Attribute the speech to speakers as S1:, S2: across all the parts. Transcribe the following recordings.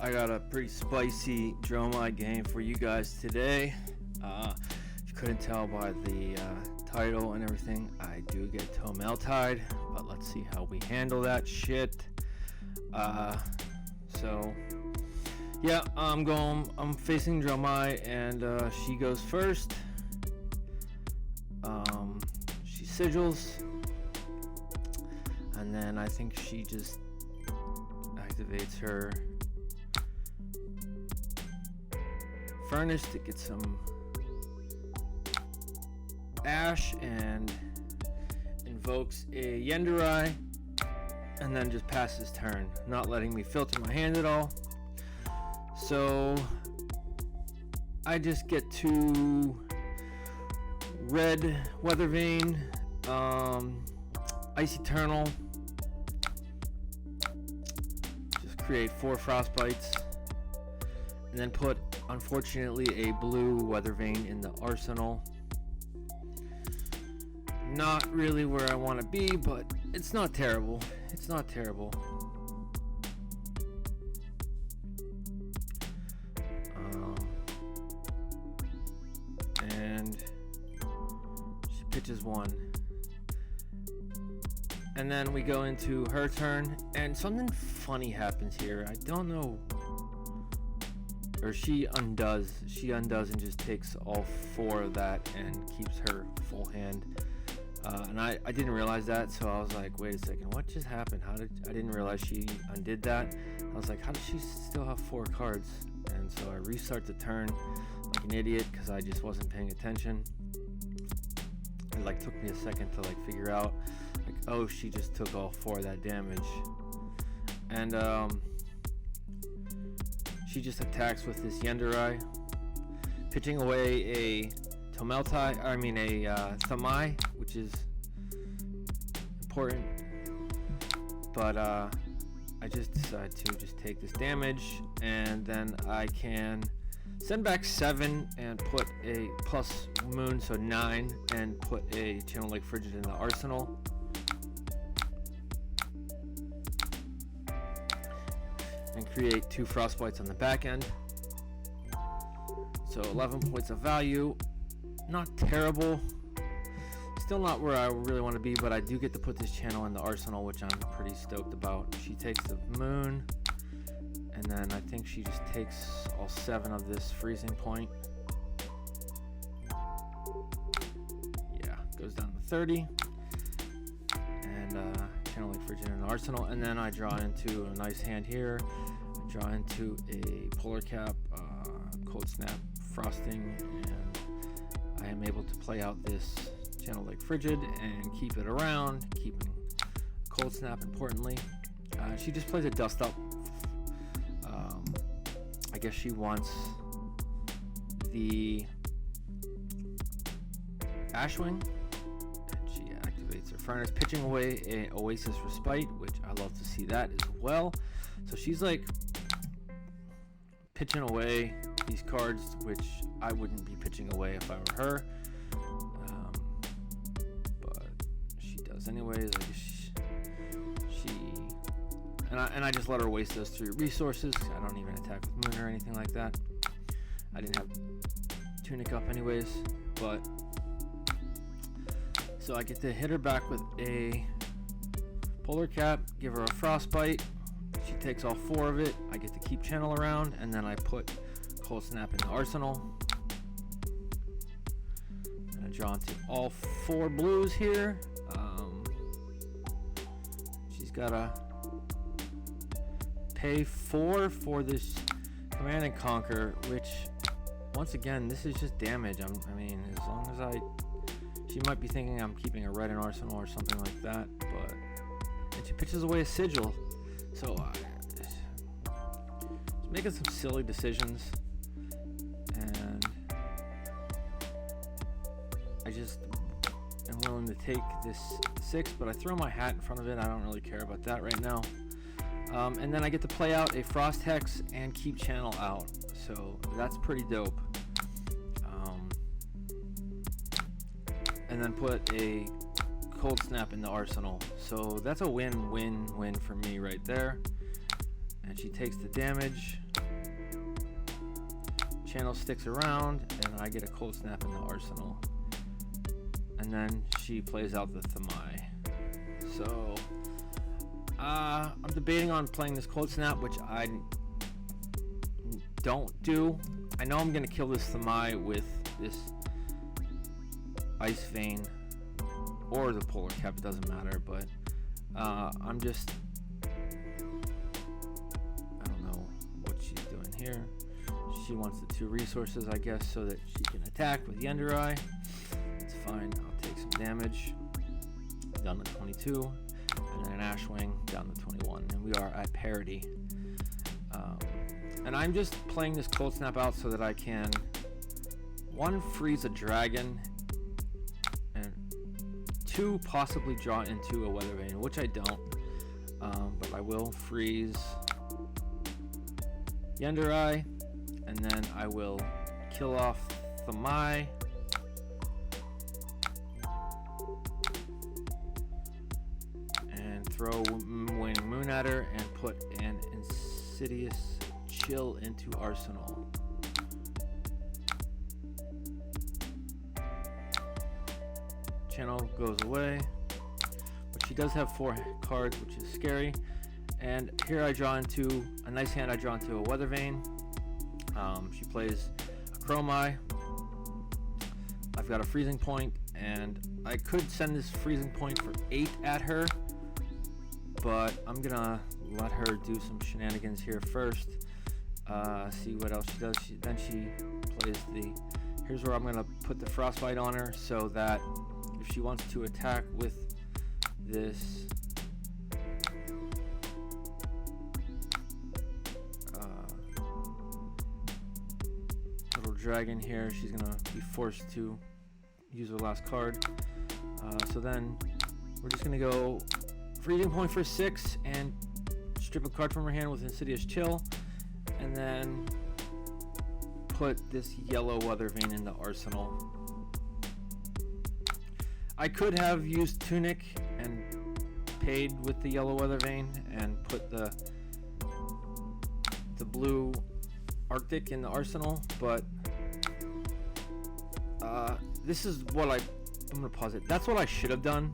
S1: I got a pretty spicy Tomeltai'd game for you guys today. If you couldn't tell by the title and everything, I do get Tomeltai'd, but let's see how we handle that shit. So yeah, I'm facing Tomeltai'd, and she goes first. She sigils, and then I think she just activates her furnace to get some ash and invokes a Yenderai, and then just passes turn, not letting me filter my hand at all. So I just get to red Weather Vane, Ice Eternal, just create 4 frostbites, and then put, unfortunately, a blue Weather Vane in the arsenal. Not really where I want to be, but it's not terrible. It's not terrible. And she pitches 1. And then we go into her turn, and something funny happens here. I don't know. Or she undoes and just takes all 4 of that and keeps her full hand. And I didn't realize that, so I was like, wait a second, what just happened? I didn't realize she undid that. I was like, how does she still have 4 cards? And so I restart the turn like an idiot because I just wasn't paying attention. It like took me a second to like figure out, like, oh, she just took all 4 of that damage. And she just attacks with this Yenderai, pitching away a Tomeltai'd, which is important. But I just decide to just take this damage, and then I can send back 7 and put a plus moon, so 9, and put a Channel Lake Frigid in the arsenal. And create 2 frostbites on the back end. So 11 points of value. Not terrible. Still not where I really want to be, but I do get to put this channel in the arsenal, which I'm pretty stoked about. She takes the moon, and then I think she just takes all 7 of this freezing point. Yeah, goes down to 30. And Channel Lake Frigid in the arsenal, and then I draw into a nice hand here. I draw into a Polar Cap, Cold Snap, Frosting, and I am able to play out this Channel Lake Frigid and keep it around, keeping Cold Snap importantly. She just plays a Dust Up. I guess she wants the Ashwing. She activates her Furnace, pitching away a Oasis Respite, which I love to see that as well. So she's like pitching away these cards, which I wouldn't be pitching away if I were her. But she does anyways. I guess and I just let her waste those 3 resources. I don't even attack with Moon or anything like that. I didn't have Tunic up anyways, but so I get to hit her back with a Polar Cap, give her a Frostbite. She takes all 4 of it. I get to keep Channel around, and then I put Cold Snap in the arsenal. And I draw into all 4 blues here. She's got to pay 4 for this Command and Conquer, which, once again, this is just damage. I mean, as long as she might be thinking I'm keeping a red in arsenal or something like that, but and she pitches away a Sigil. So just making some silly decisions, and I just am willing to take this 6, but I throw my hat in front of it. I don't really care about that right now. And then I get to play out a Frost Hex and keep Channel out, so that's pretty dope. And then put a Cold Snap in the arsenal. So that's a win-win-win for me right there. And she takes the damage. Channel sticks around, and I get a cold snap in the arsenal. And then she plays out the Tomeltai'd. So, I'm debating on playing this cold snap, which I don't do. I know I'm gonna kill this Tomeltai'd with this ice vein or the polar cap, it doesn't matter, but I'm just, I don't know what she's doing here. She wants the 2 resources, I guess, so that she can attack with Yender Eye. It's fine, I'll take some damage. Down to 22, and then an Ashwing down to 21, and we are at parity. And I'm just playing this cold snap out so that I can, 1, freeze a dragon, and 2, possibly draw into a weather vane, which I don't, but I will freeze Yender Eye, and then I will kill off Tomeltai'd, and throw Waning Moon at her and put an Insidious Chill into arsenal. Channel goes away, but she does have 4 cards, which is scary. And here I draw into a nice hand. I draw into a weather vane. She plays a Chrome Eye. I've got a freezing point, and I could send this freezing point for 8 at her, but I'm gonna let her do some shenanigans here first. See what else she does. Then she plays the, here's where I'm gonna put the frostbite on her, so that if she wants to attack with this little dragon here, she's gonna be forced to use her last card. So then we're just gonna go freezing point for 6 and strip a card from her hand with Insidious Chill, and then put this yellow weather vane in the arsenal. I could have used Tunic and paid with the yellow weather vane and put the blue Arctic in the arsenal, but this is what I'm gonna pause it. That's what I should have done,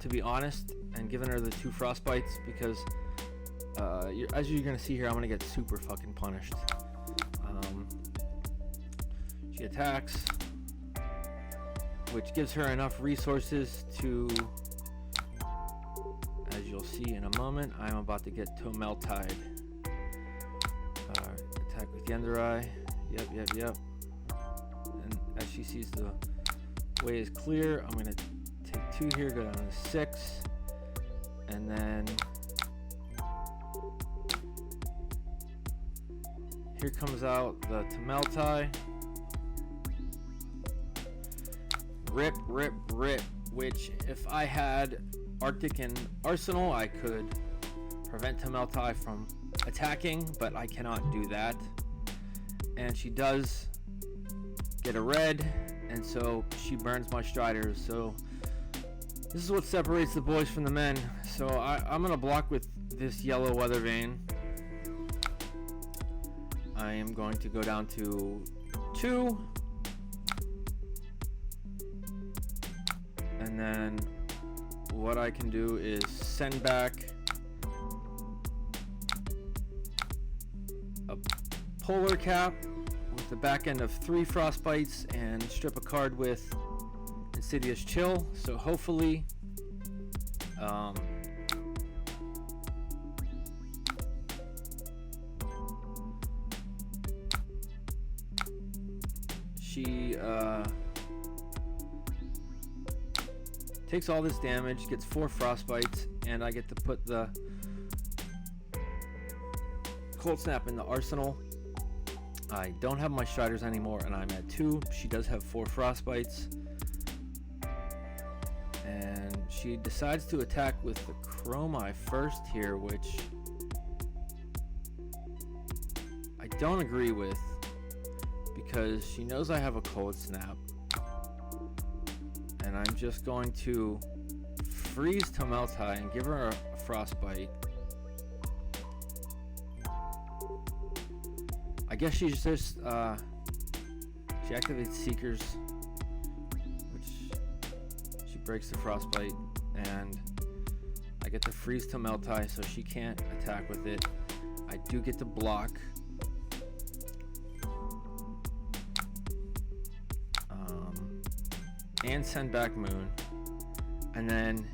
S1: to be honest, and given her the 2 frostbites, because as you're gonna see here, I'm gonna get super fucking punished. She attacks, which gives her enough resources to, as you'll see in a moment, I'm about to get Tomeltai'd. Attack with Yender Eye. Yep. And as she sees the way is clear, I'm gonna take 2 here, go down to 6, and then here comes out the Tomeltai'd. Rip, which if I had Arctic and Arsenal, I could prevent Tomeltai'd from attacking, but I cannot do that. And she does get a red, and so she burns my Striders. So this is what separates the boys from the men. So I'm gonna block with this yellow weather vane. I am going to go down to 2. And then what I can do is send back a polar cap with the back end of 3 frostbites and strip a card with Insidious Chill. So hopefully she takes all this damage, gets 4 frostbites, and I get to put the cold snap in the arsenal. I don't have my Striders anymore, and I'm at 2. She does have 4 frostbites, and she decides to attack with the Chrome Eye first here, which I don't agree with, because she knows I have a cold snap. And I'm just going to freeze Tomeltai'd and give her a frostbite. I guess she's just she activates Seekers, which she breaks the frostbite, and I get to freeze Tomeltai'd so she can't attack with it. I do get to block. And send back Moon, and then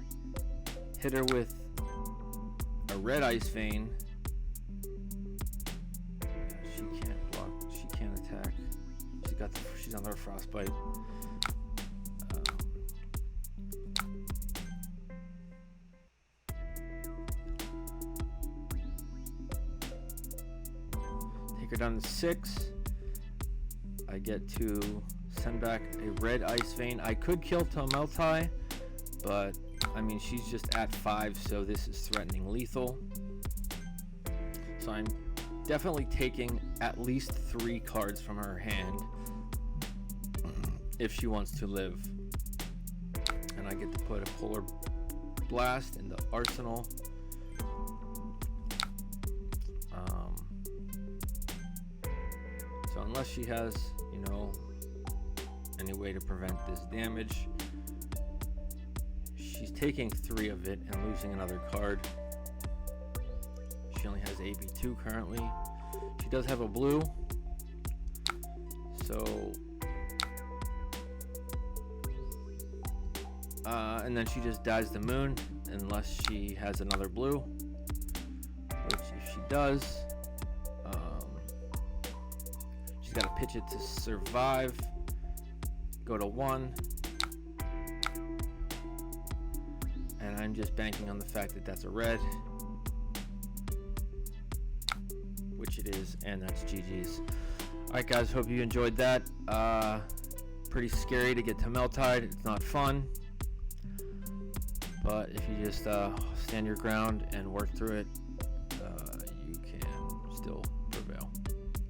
S1: hit her with a red Ice Vein. She can't block. She can't attack. She's under a frostbite. Take her down to 6. I get to send back a red Ice Vein. I could kill Tomeltai'd, but I mean, she's just at 5, so this is threatening lethal. So I'm definitely taking at least 3 cards from her hand if she wants to live. And I get to put a Polar Blast in the arsenal. So unless she has, you know, any way to prevent this damage, she's taking 3 of it and losing another card. She only has AB2 currently. She does have a blue, so and then she just dies the Moon unless she has another blue, which if she does, she's got to pitch it to survive. Go to 1, and I'm just banking on the fact that that's a red, which it is, and that's GG's. Alright guys, hope you enjoyed that. Pretty scary to get Tomeltai'd. It's not fun, but if you just stand your ground and work through it, you can still prevail.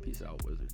S1: Peace out, Wizards.